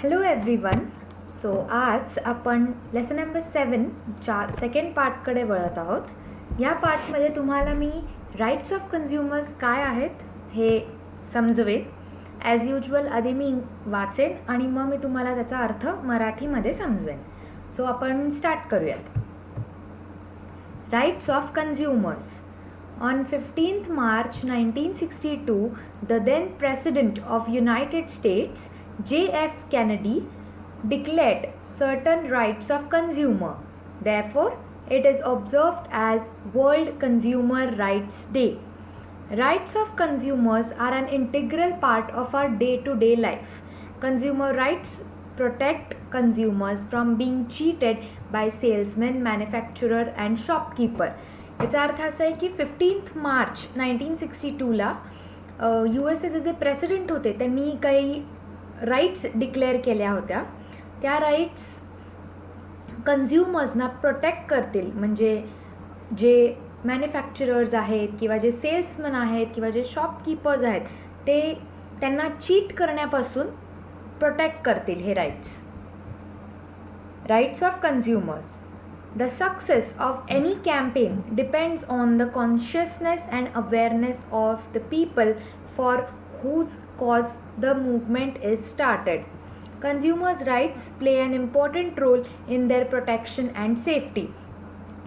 Hello everyone. So आज आपण lesson number 7 second पार्टकडे वळत आहोत. या पार्टमध्ये तुम्हाला मी राईट्स ऑफ कन्झ्युमर्स काय आहेत हे समजवेन. ॲज युजल आधी मी वाचेन आणि मग मी तुम्हाला त्याचा अर्थ मराठीमध्ये समजवेन. सो आपण स्टार्ट करूयात. Rights of consumers. On 15th March 1962, the then President of United States, J.F. Kennedy, declared certain rights of consumer. Therefore, it is observed as World Consumer Rights Day. Rights of consumers are an integral part of our day-to-day life. Consumer rights protect consumers from being cheated by salesmen, manufacturer and shopkeeper. याचा अर्थ असा आहे की 15th March 1962ला USA जे president होते त्यांनी काही rights declare केल्या होत्या. त्या राईट्स कन्झ्युमर्सना प्रोटेक्ट करतील. म्हणजे जे मॅन्युफॅक्चरर्स आहेत किंवा जे सेल्समन आहेत किंवा जे शॉपकीपर्स आहेत ते त्यांना चीट करण्यापासून प्रोटेक्ट करतील हे rights. Rights of consumers. The success of any campaign depends on the consciousness and awareness of the people for whose cause the movement is started. Consumers' rights play an important role in their protection and safety.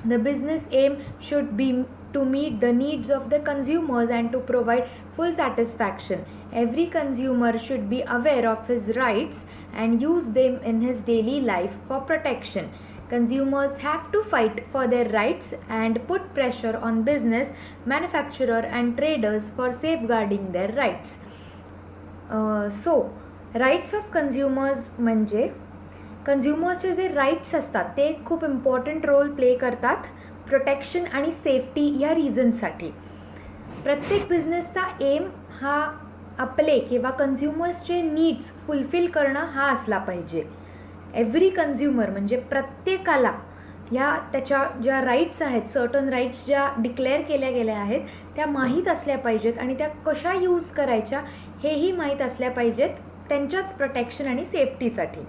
The business aim should be to meet the needs of the consumers and to provide full satisfaction. Every consumer should be aware of his rights and use them in his daily life for protection. Consumers have to fight for their rights and put pressure on business, manufacturer and traders for safeguarding their rights. So, rights of consumers म्हणजे कन्झ्युमर्सचे जे rights असतात ते खूप important role play करतात protection आणि safety या रिझनसाठी. प्रत्येक बिझनेसचा M हा आपले किंवा कन्झ्युमर्सचे नीड्स फुलफिल करणं हा असला पाहिजे. एव्हरी कन्झ्युमर म्हणजे प्रत्येकाला या त्याच्या ज्या राईट्स आहेत, सर्टन राईट्स ज्या डिक्लेअर केल्या गेल्या आहेत त्या माहीत असल्या पाहिजेत आणि त्या कशा यूज करायच्या हेही माहीत असल्या पाहिजेत त्यांच्याच प्रोटेक्शन आणि सेफ्टीसाठी.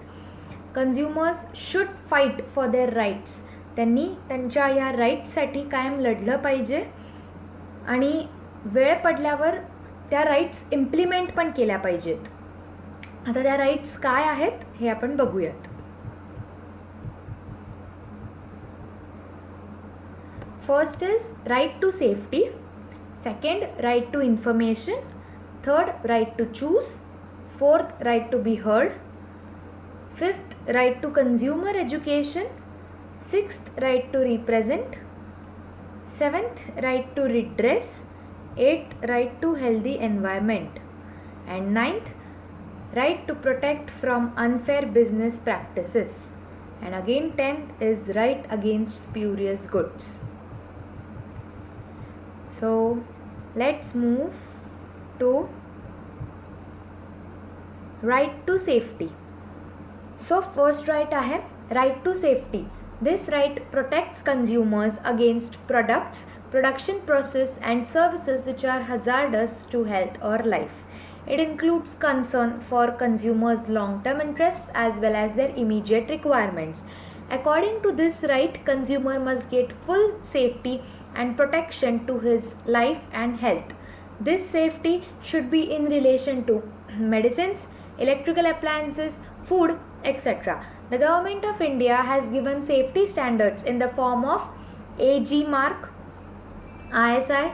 Consumers should fight for their rights. त्यांनी त्यांच्या या राईट्ससाठी कायम लढलं पाहिजे आणि वेळ पडल्यावर त्या राईट्स इम्प्लिमेंट पण केल्या पाहिजेत. आता त्या राईट्स काय आहेत हे आपण बघूयात. First is right to safety. Second, right to information. Third, right to choose. Fourth, right to be heard. Fifth, right to consumer education. Sixth, right to represent. Seventh, right to redress. Eighth, right to healthy environment. And ninth, right to protect from unfair business practices. And again 10th is right against spurious goods. So let's move to right to safety. So first right आहे right to safety. This right protects consumers against products, production process and services which are hazardous to health or life. It includes concern for consumers' long-term interests as well as their immediate requirements. According to this right, consumer must get full safety and protection to his life and health. This safety should be in relation to medicines, electrical appliances, food, etc. The Government of India has given safety standards in the form of AG mark, ISI,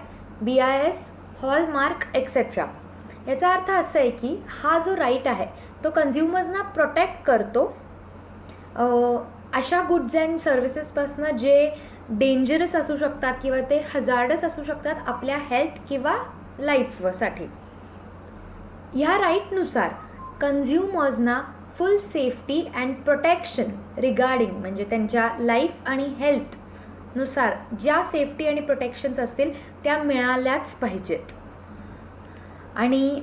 BIS, hallmark, etc. याचा अर्थ असा आहे की हा जो right आहे तो कन्झ्युमर्सना protect करतो अशा गुड्स अँड सर्व्हिसेसपासून जे डेंजरस असू शकतात किंवा ते हजार्डस असू शकतात आपल्या हेल्थ किंवा लाईफसाठी. ह्या राईटनुसार कन्झ्युमर्सना full safety and protection regarding म्हणजे त्यांच्या लाईफ आणि हेल्थनुसार ज्या सेफ्टी आणि प्रोटेक्शन्स असतील त्या मिळाल्याच पाहिजेत. आणि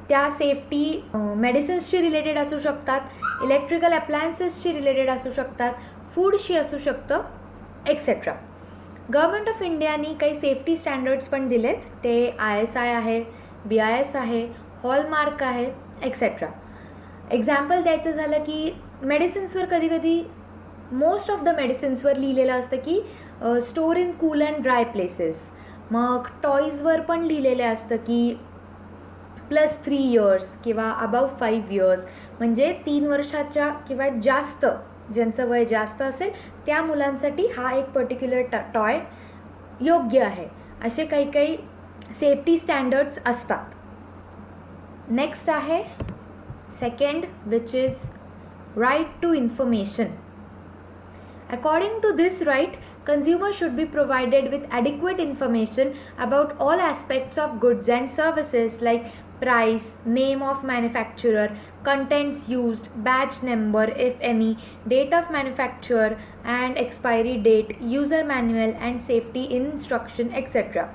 त्या सेफ्टी मेडिसिन्सशी रिलेटेड असू शकतात, इलेक्ट्रिकल अप्लायन्सेसशी रिलेटेड असू शकतात, फूडशी असू शकतं, एक्सेट्रा. गव्हर्नमेंट ऑफ इंडियानी काही सेफ्टी स्टँडर्ड्स पण दिलेत. ते ISI आहे, BIS आहे, हॉलमार्क आहे, एक्सेट्रा. एक्झाम्पल द्यायचं झालं की मेडिसिन्सवर कधी कधी मोस्ट ऑफ द मेडिसिन्सवर लिहिलेलं असतं की store in cool and dry places. मग टॉईजवर पण लिहिलेलं असतं की +3 इयर्स किंवा अबाव 5 इयर्स, म्हणजे 3 वर्षाच्या किंवा जास्त ज्यांचं वय जास्त असेल त्या मुलांसाठी हा एक पर्टिक्युलर टॉय योग्य आहे. असे काही काही सेफ्टी स्टँडर्ड्स असतात. नेक्स्ट आहे second, which is right to information. According to this right, consumers should be provided with adequate information about all aspects of goods and services like price, name of manufacturer, contents used, batch number if any, date of manufacture and expiry date, user manual and safety instruction, etc.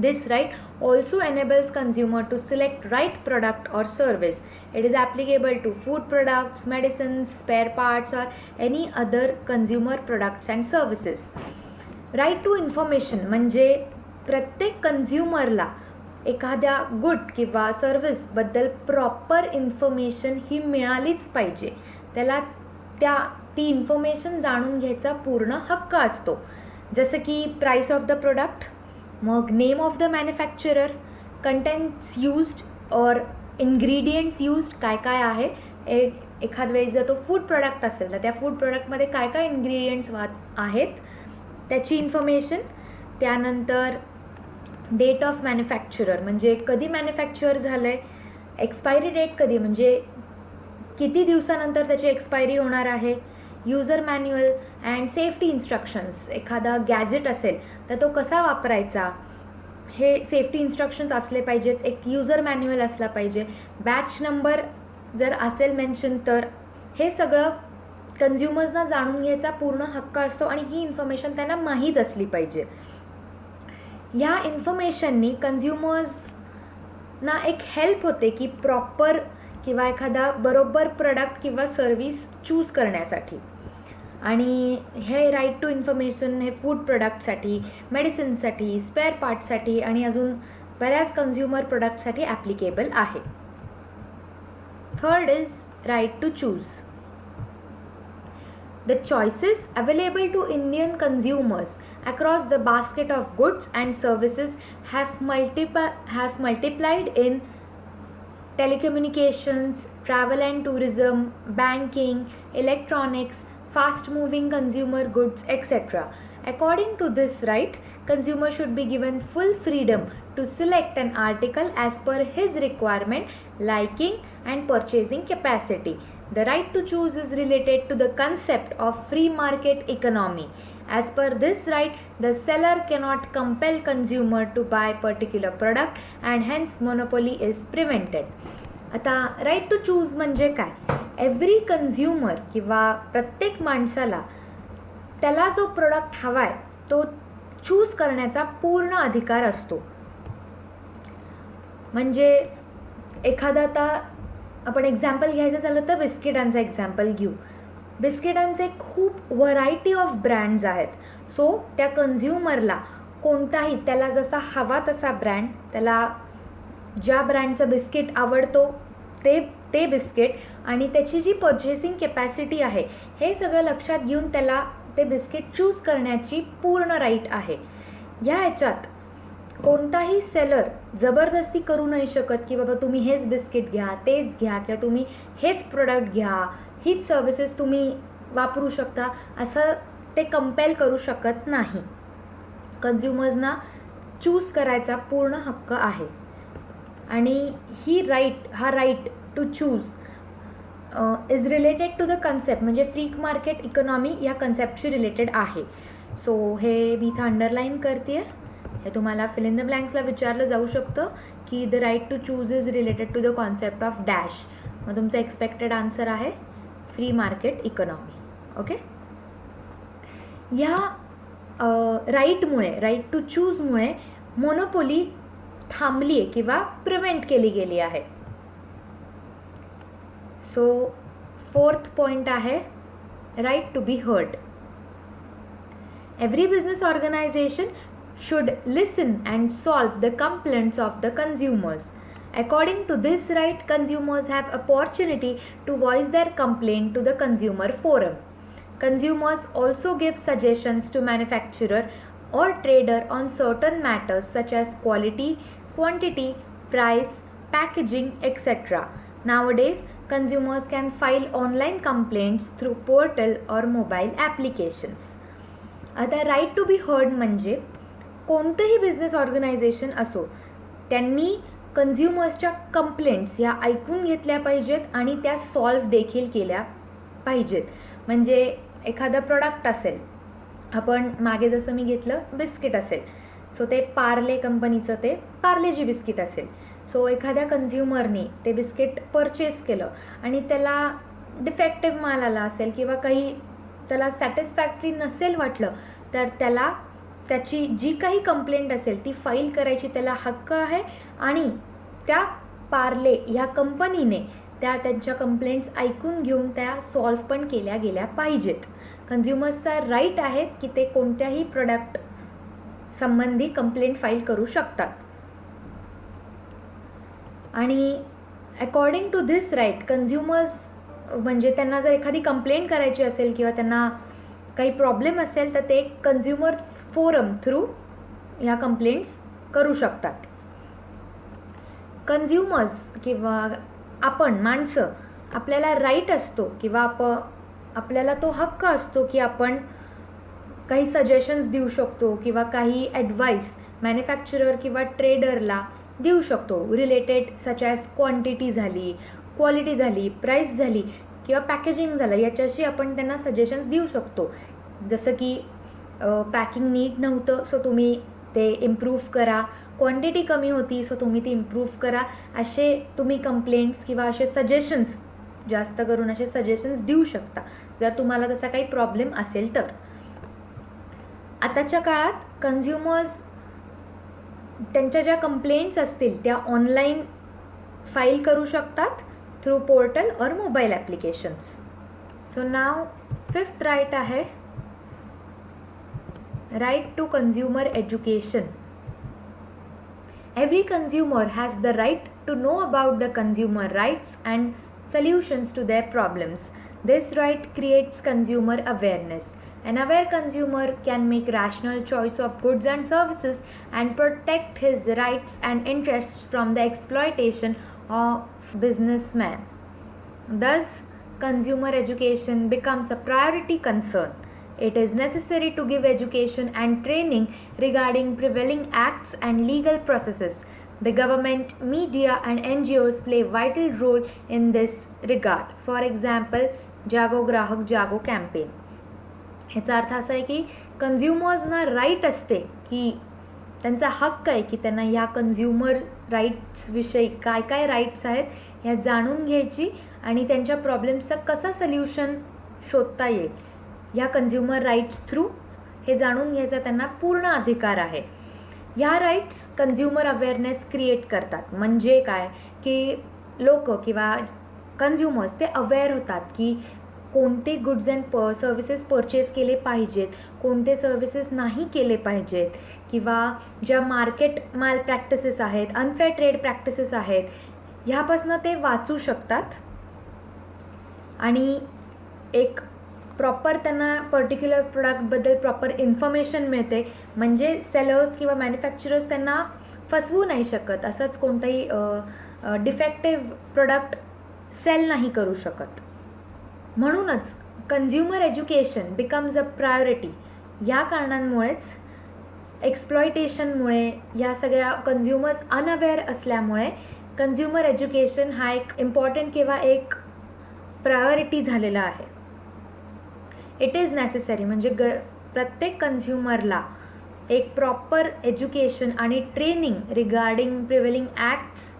This right also enables consumer to select right product or service. It is applicable to food products, medicines, spare parts or any other consumer products and services. Right to information म्हणजे प्रत्येक कन्झ्युमरला एखाद्या good किंवा सर्विसबद्दल proper information ही मिळालीच पाहिजे. त्याला ती information जाणून घ्यायचा पूर्ण हक्क असतो. जसं की प्राइस ऑफ द प्रोडक्ट, मग name of the manufacturer, contents used और इन्ग्रेडियंट्स यूज्ड काय काय आहे. एखाद वेळेस जर तो फूड प्रोडक्ट असेल तर त्या फूड प्रोडक्टमध्ये काय काय इन्ग्रेडियंट्स आहेत त्याची इन्फॉर्मेशन. त्यानंतर डेट ऑफ मॅन्युफॅक्चरर म्हणजे कधी मॅन्युफॅक्चर झालं आहे, एक्सपायरी डेट कधी म्हणजे किती दिवसानंतर त्याची एक्सपायरी होणार आहे, user manual and safety instructions. एखादा गॅजेट असेल तर तो कसा वापरायचा हे सेफ्टी इन्स्ट्रक्शन्स असले पाहिजेत. एक यूजर मॅन्युअल असला पाहिजे. बॅच नंबर जर असेल मेन्शन तर हे सगळं कन्झ्युमर्सना जाणून घ्यायचा पूर्ण हक्क असतो आणि ही इन्फॉर्मेशन त्यांना माहीत असली पाहिजे. ह्या इन्फॉर्मेशननी कन्झ्युमर्सना एक हेल्प होते की प्रॉपर किंवा एखादा बरोबर प्रोडक्ट किंवा सर्विस चूज करण्यासाठी. आणि हे राईट टू इन्फॉर्मेशन हे फूड प्रोडक्टसाठी, मेडिसिनसाठी, स्पेअर पार्टसाठी आणि अजून बऱ्याच कन्झ्युमर प्रोडक्टसाठी ॲप्लिकेबल आहे. Third is right to choose. The choices available to Indian consumers across the basket of goods and services have multiplied in telecommunications, travel and tourism, banking, electronics, fast-moving consumer goods, etc. According to this right, consumer should be given full freedom to select an article as per his requirement, liking and purchasing capacity. The right to choose is related to the concept of free market economy. As per this right, the seller cannot compel consumer to buy particular product and hence monopoly is prevented. आता right to choose म्हणजे काय? Every consumer किंवा प्रत्येक माणसाला त्याला जो product हवा आहे तो चूज करण्याचा पूर्ण अधिकार असतो. म्हणजे एखादा आता आपण एक्झाम्पल घ्यायचं झालं तर बिस्किटांचं एक्झाम्पल घेऊ. बिस्किटांचे खूप व्हरायटी ऑफ ब्रँड्स आहेत. सो त्या कन्झ्युमरला कोणताही त्याला जसा हवा तसा ब्रँड, त्याला ज्या ब्रँडचं बिस्किट आवडतो ते बिस्किट आणि त्याची जी पर्चेसिंग कॅपॅसिटी आहे हे सगळं लक्षात घेऊन त्याला ते बिस्किट चूज करण्याची पूर्ण राईट आहे. ह्या ह्याच्यात कोणताही सेलर जबरदस्ती करू नाही शकत की बाबा तुम्ही हेच बिस्किट घ्या, तेच घ्या किंवा तुम्ही हेच प्रोडक्ट घ्या, हीच सर्विसेस तुम्ही वापरू शकता असं ते कंपेल करू शकत नाही. कन्झ्युमर्सना चूज करायचा पूर्ण हक्क आहे. आणि हा right to choose is related to the concept म्हणजे फ्री मार्केट इकॉनॉमी या कन्सेप्टशी रिलेटेड आहे. सो हे मी इथं अंडरलाईन करते आहे. हे तुम्हाला फिल इन द ब्लँक्सला विचारलं जाऊ शकतं की the right to choose is related to the concept of dash. मग तुमचा एक्सपेक्टेड आन्सर आहे फ्री मार्केट इकॉनॉमी. ओके. ह्या राईट टू चूजमुळे मोनोपोली थांबली आहे किंवा प्रिव्हेंट केली गेली आहे. सो फोर्थ पॉईंट आहे right to be heard. Every business organization should listen and solve the complaints of the consumers. According to this right, consumers have opportunity to voice their complaint to the consumer forum. Consumers also give suggestions to manufacturer or trader on certain matters such as quality, quantity, price, packaging, etc. Nowadays, consumers can file online complaints through portal or mobile applications. आता right to be heard म्हणजे कोणतंही business organisation असो, त्यांनी कन्झ्युमर्सच्या complaints ह्या ऐकून घेतल्या पाहिजेत आणि त्या सॉल्व्ह देखील केल्या पाहिजेत. म्हणजे एखादा प्रोडक्ट असेल, आपण मागे जसं मी घेतलं बिस्किट असेल, सो ते पार्ले कंपनीचं ते पार्लेजी बिस्किट असेल. सो एखाद्या कन्झ्युमरने ते बिस्किट परचेस केलं आणि त्याला डिफेक्टिव्ह माल आला असेल किंवा काही त्याला सॅटिस्फॅक्टरी नसेल वाटलं, तर त्याला त्याची जी काही कंप्लेंट असेल ती फाईल करायची त्याला हक्क आहे आणि त्या पार्ले ह्या कंपनीने त्यांच्या कंप्लेंट्स ऐकून घेऊन त्या सॉल्व्ह पण केल्या गेल्या पाहिजेत. कन्झ्युमर्सचा राईट आहे की ते कोणत्याही प्रोडक्ट संबंधी कंप्लेंट फाईल करू शकतात. आणि according to this right, consumers म्हणजे त्यांना जर एखादी कंप्लेंट करायची असेल किंवा त्यांना काही प्रॉब्लेम असेल तर ते कन्झ्युमर फोरम थ्रू ह्या कंप्लेंट्स करू शकतात. कन्झ्युमर्स किंवा आपण माणसं, आपल्याला राईट असतो किंवा आपल्याला तो हक्क असतो की आपण काही सजेशन्स देऊ शकतो किंवा काही ॲडवाईस मॅन्युफॅक्चरर किंवा ट्रेडरला देऊ शकतो रिलेटेड सच ॲज क्वांटिटी झाली, क्वालिटी झाली, प्राईस झाली किंवा पॅकेजिंग झालं, याच्याशी आपण त्यांना सजेशन्स देऊ शकतो. जसं की पॅकिंग नीट नव्हतं सो तुम्ही ते इम्प्रूव्ह करा, क्वांटिटी कमी होती सो तुम्ही ती इम्प्रूव्ह करा, असे तुम्ही कंप्लेंट्स किंवा असे सजेशन्स, जास्त करून असे सजेशन्स देऊ शकता जर तुम्हाला तसा काही प्रॉब्लेम असेल तर. आताच्या काळात कन्झ्युमर्स त्यांच्या ज्या कंप्लेंट्स असतील त्या ऑनलाईन फाईल करू शकतात थ्रू पोर्टल और मोबाईल ॲप्लिकेशन्स. सो नाव फिफ्थ राईट आहे right to consumer education. Every consumer has the right to know about the consumer rights and solutions to their problems. This right creates consumer awareness. An aware consumer can make rational choice of goods and services and protect his rights and interests from the exploitation of businessmen. Thus, consumer education becomes a priority concern. It is necessary to give education and training regarding prevailing acts and legal processes. The government, media and NGOs play a vital role in this regard. For example, जागो ग्राहक जागो campaign. ह्याचा अर्थ असा आहे की कन्झ्युमर्सना right असते की त्यांचा हक्क आहे की त्यांना ह्या कन्झ्युमर राईट्सविषयी काय काय राईट्स आहेत ह्या जाणून घ्यायची आणि त्यांच्या प्रॉब्लेम्सचं कसं सोल्युशन शोधता येईल ह्या कन्झ्युमर राईट्स थ्रू हे जाणून घ्यायचा त्यांना पूर्ण अधिकार आहे. ह्या राईट्स कन्झ्युमर अवेअरनेस क्रिएट करतात. म्हणजे काय की लोक किंवा कन्झ्युमर्स ते अवेअर होतात की कोणते गुड्स अँड सर्व्हिसेस परचेस केले पाहिजेत, कोणते सर्व्हिसेस नाही केले पाहिजेत किंवा ज्या मार्केट माल प्रॅक्टिसेस आहेत, अनफेअर ट्रेड प्रॅक्टिसेस आहेत, ह्यापासून ते वाचू शकतात आणि एक प्रॉपर त्यांना पर्टिक्युलर प्रोडक्टबद्दल प्रॉपर इन्फॉर्मेशन मिळते. म्हणजे सेलर्स किंवा मॅन्युफॅक्चरर्स त्यांना फसवू नाही शकत, असंच कोणतंही डिफेक्टिव्ह प्रोडक्ट सेल नाही करू शकत. म्हणूनच consumer education becomes a priority. या कारणांमुळेच एक्सप्लॉयटेशनमुळे या सगळ्या कन्झ्युमर्स अनअवेअर असल्यामुळे कन्झ्युमर एज्युकेशन हा एक इम्पॉर्टंट किंवा एक प्रायोरिटी झालेला आहे. इट इज नेसेसरी म्हणजे प्रत्येक कन्झ्युमरला एक प्रॉपर एज्युकेशन आणि ट्रेनिंग रिगार्डिंग प्रिव्हेलिंग ॲक्ट्स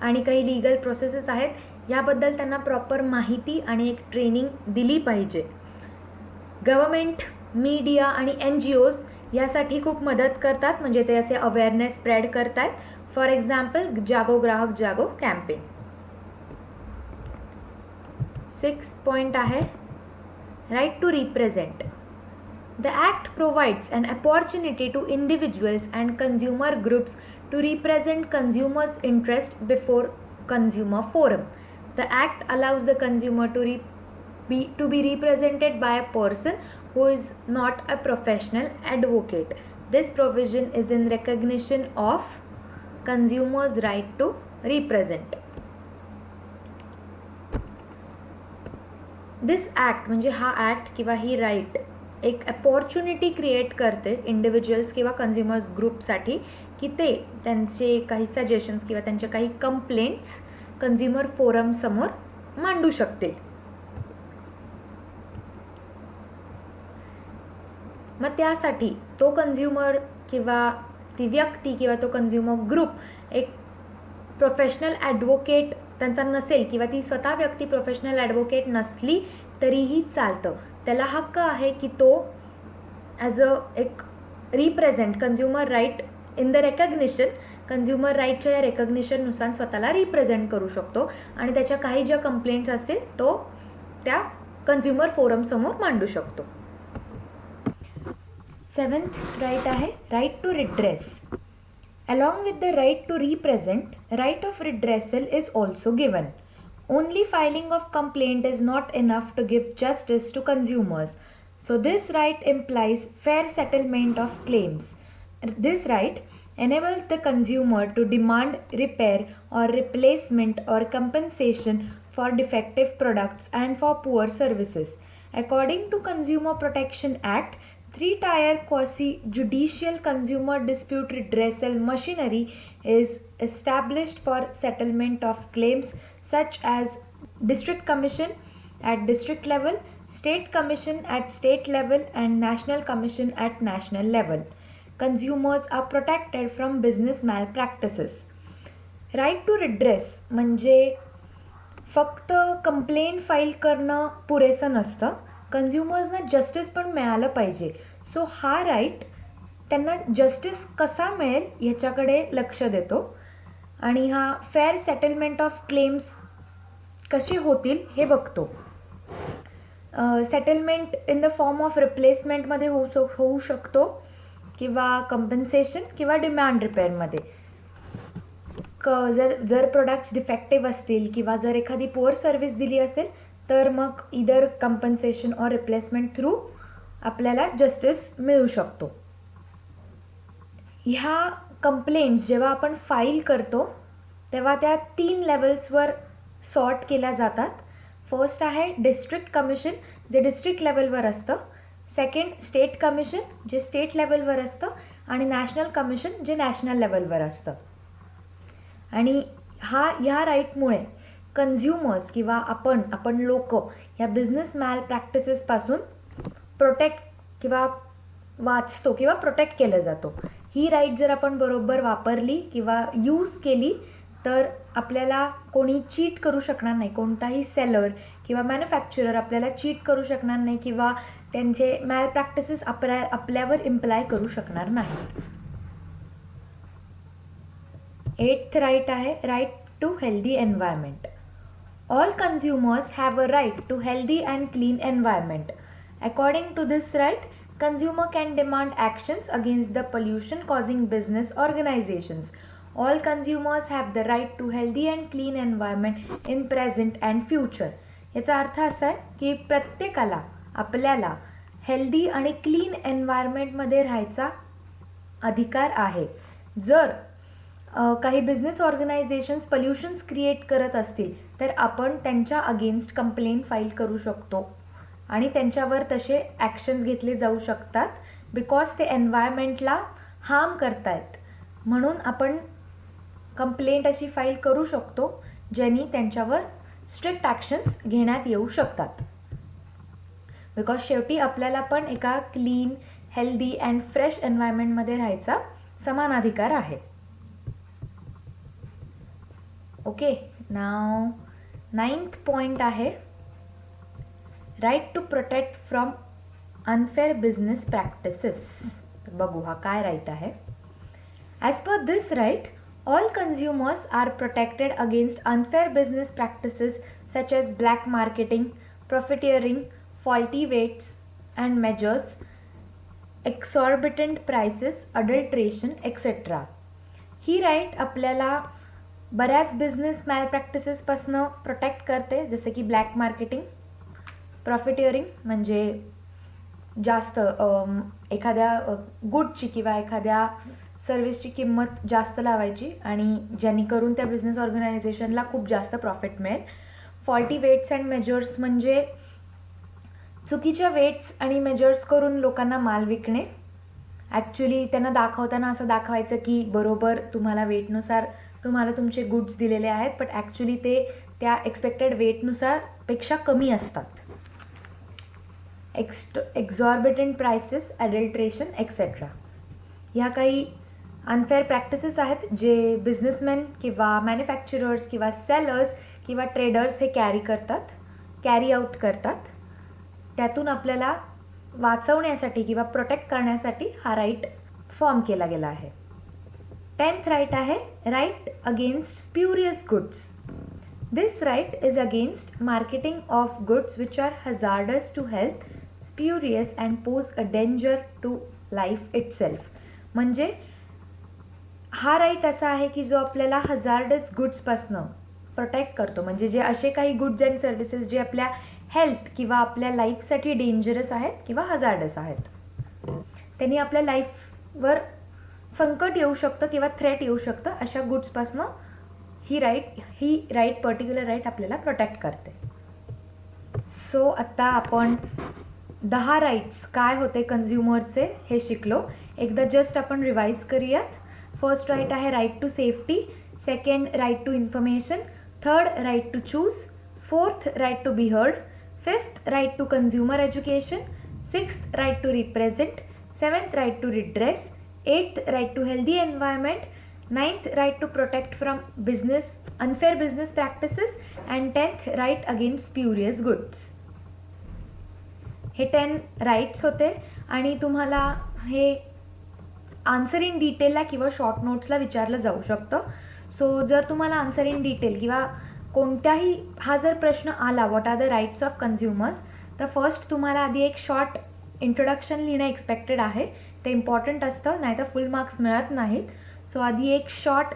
आणि काही लीगल प्रोसेसेस आहेत याबद्दल त्यांना प्रॉपर माहिती आणि एक ट्रेनिंग दिली पाहिजे. गव्हर्मेंट, मीडिया आणि NGOs यासाठी खूप मदत करतात. म्हणजे ते असे अवेअरनेस स्प्रेड करतात. फॉर एक्झाम्पल जागो ग्राहक जागो कॅम्पेन. 6th पॉईंट आहे right to represent. The act provides an opportunity to individuals and consumer groups to represent consumers' interest before consumer forum. The act allows the consumer to be represented by a person who is not a professional advocate. This provision is in recognition of consumers' right to represent. This act म्हणजे हा act किंवा ही right एक opportunity create करते individuals किंवा consumers ग्रुपसाठी की ते त्यांचे काही सजेशन्स किंवा त्यांच्या काही कंप्लेंट्स कन्झ्युमर फोरमसमोर मांडू शकतील. मग त्यासाठी तो कन्झ्युमर किंवा ती व्यक्ती किंवा तो कन्झ्युमर ग्रुप एक प्रोफेशनल ॲडव्होकेट त्यांचा नसेल किंवा ती स्वतः व्यक्ती प्रोफेशनल ॲडव्होकेट नसली तरीही चालतं. त्याला हक्क आहे की तो ॲज अ एक represent consumer right in the recognition consumer राईटच्या या रेकग्निशननुसार स्वतःला रिप्रेझेंट करू शकतो आणि त्याच्या काही ज्या कंप्लेंट्स असतील तो त्या कन्झ्युमर फोरमसमोर मांडू शकतो. 7th राईट आहे right to redress. Along with the right to represent, right of redressal is also given. Only filing of complaint is not enough to give justice to consumers. So this right implies fair settlement of claims. This right enables the consumer to demand repair or replacement or compensation for defective products and for poor services. According to Consumer Protection Act, 3-tier quasi-judicial consumer dispute redressal machinery is established for settlement of claims such as District Commission at district level, State Commission at state level and National Commission at national level. Consumers are protected from business malpractices. Right to redress म्हणजे फक्त complaint file करणं पुरेसं नसतं, कन्झ्युमर्सना justice पण मिळालं पाहिजे. So हा right त्यांना जस्टिस कसा मिळेल ह्याच्याकडे लक्ष देतो आणि हा फेअर सेटलमेंट ऑफ क्लेम्स कसे होतील हे बघतो. Settlement in the form of रिप्लेसमेंटमध्ये होऊ शकतो किंवा कंपन्सेशन किंवा डिमांड रिपेअरमध्ये. जर प्रोडक्ट्स डिफेक्टिव्ह असतील किंवा जर एखादी पुअर सर्व्हिस दिली असेल तर मग इदर कंपन्सेशन और रिप्लेसमेंट थ्रू आपल्याला जस्टिस मिळू शकतो. ह्या कंप्लेंट्स जेव्हा आपण फाईल करतो तेव्हा त्या 3 लेवल्सवर सॉर्ट केल्या जातात. फर्स्ट आहे डिस्ट्रिक्ट कमिशन जे डिस्ट्रिक्ट लेवलवर असतं, सेकंड स्टेट कमिशन जे स्टेट लेवलवर असतं आणि नॅशनल कमिशन जे नॅशनल लेवलवर असतं. आणि ह्या राईटमुळे कन्झ्युमर्स किंवा आपण लोक ह्या बिझनेस मॅल प्रॅक्टिसेसपासून प्रोटेक्ट किंवा वाचतो किंवा प्रोटेक्ट केलं जातो. ही राईट जर आपण बरोबर वापरली किंवा यूज केली तर आपल्याला कोणी चीट करू शकणार नाही. कोणताही सेलर किंवा मॅन्युफॅक्चरर आपल्याला चीट करू शकणार नाही किंवा त्यांचे मॅल प्रॅक्टिसेस आपल्यावर इम्प्लाय करू शकणार नाहीत. 8th राईट आहे right to healthy environment. All consumers have a right to healthy and clean environment. According to this right, consumer can demand actions against the pollution causing business organizations. All consumers have the right to healthy and clean environment in present and future. याचा अर्थ असा आहे की प्रत्येकाला आपल्याला healthy आणि clean एन्व्हायरमेंटमध्ये राहायचा अधिकार आहे. जर काही बिझनेस ऑर्गनायझेशन्स पोल्युशन्स क्रिएट करत असतील तर आपण त्यांच्या अगेन्स्ट कंप्लेंट फाईल करू शकतो आणि त्यांच्यावर तसे ॲक्शन्स घेतले जाऊ शकतात बिकॉज ते एन्व्हायरमेंटला हार्म करतायत. म्हणून आपण कंप्लेंट अशी फाईल करू शकतो ज्यांनी त्यांच्यावर स्ट्रिक्ट ॲक्शन्स घेण्यात येऊ शकतात. बिकॉज शेवटी आपल्याला पण एका क्लीन हेल्दी अँड फ्रेश एन्व्हायरमेंटमध्ये राहायचा समान अधिकार आहे. ओके, नाव 9th पॉईंट आहे right to protect from unfair business practices. बघू हा काय राईट आहे. As per this right all consumers are protected against unfair business practices such as black marketing, profiteering, faulty weights and measures, exorbitant prices, adulteration, etc. He right आपल्याला बऱ्याच business मॅलप्रॅक्टिसेसपासनं protect करते, जसे की black marketing, प्रॉफिटिअरिंग म्हणजे जास्त एखाद्या गुडची किंवा एखाद्या सर्विसची किंमत जास्त लावायची आणि जेणेकरून त्या बिझनेस ऑर्गनायझेशनला खूप जास्त प्रॉफिट मिळेल. फॉल्टी वेट्स अँड मेजर्स म्हणजे चुकीच्या वेट्स आणि मेजर्स करून लोकांना माल विकणे. ॲक्च्युली त्यांना दाखवताना असं दाखवायचं की बरोबर तुम्हाला वेटनुसार तुम्हाला तुमचे गुड्स दिलेले आहेत, बट ॲक्च्युली ते त्या एक्सपेक्टेड वेटनुसार पेक्षा कमी असतात. एक्झॉर्बिटंट प्राइसेस, ॲडल्ट्रेशन एक्सेट्रा ह्या काही अनफेअर प्रॅक्टिसेस आहेत जे बिझनेसमॅन किंवा मॅन्युफॅक्चरर्स किंवा सेलर्स किंवा ट्रेडर्स हे कॅरी आउट करतात. त्यातून आपल्याला वाचवण्यासाठी किंवा प्रोटेक्ट करण्यासाठी हा राईट फॉर्म केला गेला आहे. 10th राईट आहे right against spurious goods. This right is against marketing of goods which are hazardous to health, spurious and pose a danger to life itself. म्हणजे हा राईट असा आहे की जो आपल्याला हजार्डस गुड्सपासनं प्रोटेक्ट करतो. म्हणजे जे असे काही गुड्स अँड सर्व्हिसेस जे आपल्या हेल्थ किंवा आपल्या लाईफसाठी डेंजरस आहेत किंवा हजार्डस आहेत, त्यांनी आपल्या लाईफवर संकट येऊ शकतं किंवा थ्रेट येऊ शकतं, अशा गुड्सपासनं ही राईट पर्टिक्युलर राईट आपल्याला प्रोटेक्ट करते. सो आत्ता आपण 10 राईट्स काय होते कन्झ्युमरचे हे शिकलो. एकदा जस्ट आपण रिवाईज करूयात. फर्स्ट राईट आहे right to safety, second right to information, third right to choose, fourth right to be heard, fifth right to consumer education, sixth right to represent, seventh right to redress, eighth right to healthy environment, ninth right to protect from unfair business practices and 10th right against spurious goods. हे 10 rights होते आणि तुम्हाला हे answer in डिटेलला किंवा short नोट्सला विचारलं जाऊ शकतं. So जर तुम्हाला आन्सर इन डिटेल किंवा कोणत्याही हा जर प्रश्न आला what are the rights of consumers, तर फर्स्ट तुम्हाला आधी एक शॉर्ट इंट्रोडक्शन लिहिणं एक्सपेक्टेड आहे. ते इम्पॉर्टंट असतं, नाहीतर फुल मार्क्स मिळत नाहीत. सो आधी एक शॉर्ट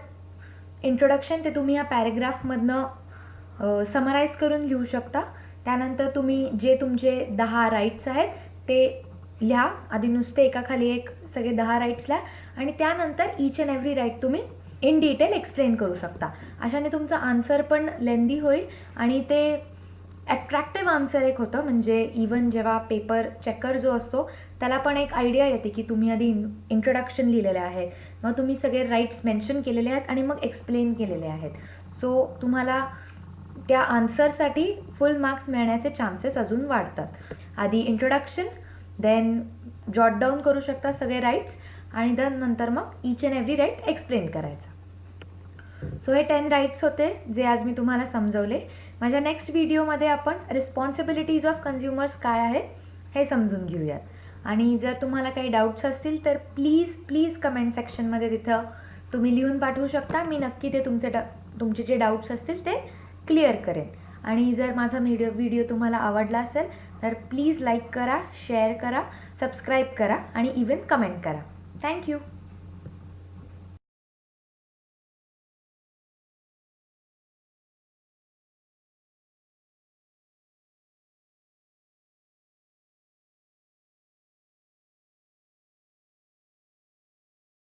इंट्रोडक्शन ते तुम्ही ह्या पॅरेग्राफमधनं समराईज करून लिहू शकता. त्यानंतर तुम्ही जे तुमचे 10 राईट्स आहेत ते लिहा. आधी नुसते एकाखाली एक सगळे 10 राईट्स लिहा आणि त्यानंतर ईच अँड एव्हरी राईट तुम्ही इन डिटेल एक्सप्लेन करू शकता. अशाने तुमचं आन्सर पण लेंदी होईल आणि ते ॲट्रॅक्टिव्ह आन्सर एक होतं. म्हणजे इवन जेव्हा पेपर चेकर जो असतो त्याला पण एक आयडिया येते की तुम्ही आधी इंट्रोडक्शन लिहिलेले आहेत, मग तुम्ही सगळे राईट्स मेन्शन केलेले आहेत आणि मग एक्सप्लेन केलेले आहेत. सो तुम्हाला त्या आन्सरसाठी फुल मार्क्स मिळण्याचे चान्सेस अजून वाढतात. आधी इंट्रोडक्शन, देन जॉट डाऊन करू शकता सगळे राईट्स आणि नंतर मग each and every right explain करायचा. सो हे 10 राईट्स होते जे आज मी तुम्हाला समजवले. माझ्या नेक्स्ट व्हिडिओमध्ये आपण रिस्पॉन्सिबिलिटीज ऑफ कन्झ्युमर्स काय आहेत हे समजून घेऊयात. आणि जर तुम्हाला काही डाऊट्स असतील तर प्लीज कमेंट सेक्शनमध्ये तिथं तुम्ही लिहून पाठवू शकता. मी नक्की ते तुमचे जे डाऊट्स असतील ते क्लिअर करेन. आणि जर माझा व्हिडिओ तुम्हाला आवडला असेल तर प्लीज लाईक करा, शेअर करा, सबस्क्राईब करा आणि इवन कमेंट करा. थँक्यू.